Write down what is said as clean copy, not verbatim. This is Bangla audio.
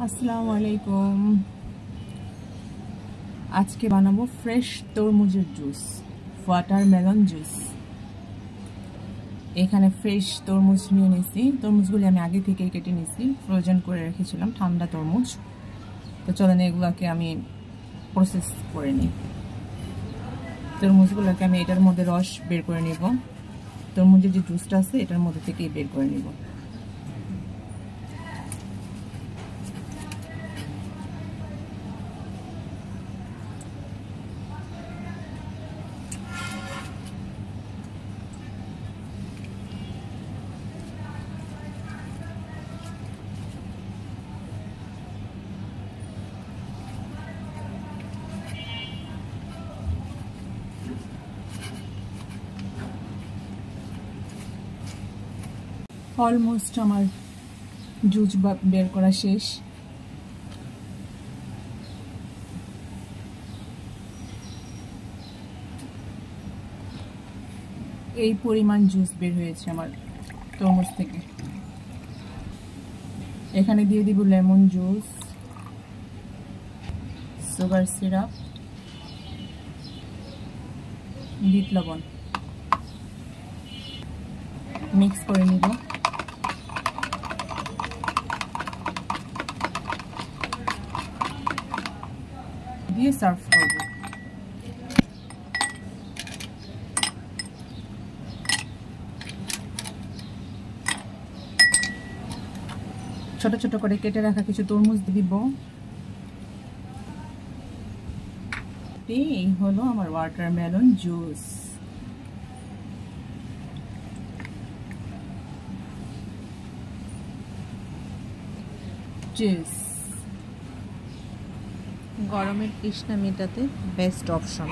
আসসালামু আলাইকুম। আজকে বানাবো ফ্রেশ তরমুজের জুস, ওয়াটারমেলন জুস। এখানে ফ্রেশ তরমুজ নিয়ে নিয়েছি। তরমুজগুলি আমি আগে থেকে কেটে নিয়েছি, ফ্রোজেন করে রেখেছিলাম, ঠান্ডা তরমুজ। তো চলেন এগুলোকে আমি প্রসেস করে নিই। তরমুজগুলোকে আমি এটার মধ্যে রস বের করে নিব। তরমুজের যে জুসটা আছে এটার মধ্যে থেকেই বের করে নিব। অলমোস্ট আমার জুস বের করা শেষ। এই পরিমাণ জুস বের হয়েছে আমার তরমুজ থেকে। এখানে দিয়ে দিব লেমন জুস, সুগার সিরাপ, বিট লবণ, মিক্স করে নিব। দিয়ে সার্ভ করব। ছোট ছোট করে কেটে রাখা কিছু তরমুজ দিব। এই হলো আমার ওয়াটারমেলন জুস। গরমের তৃষ্ণা মেটাতে বেস্ট অপশন।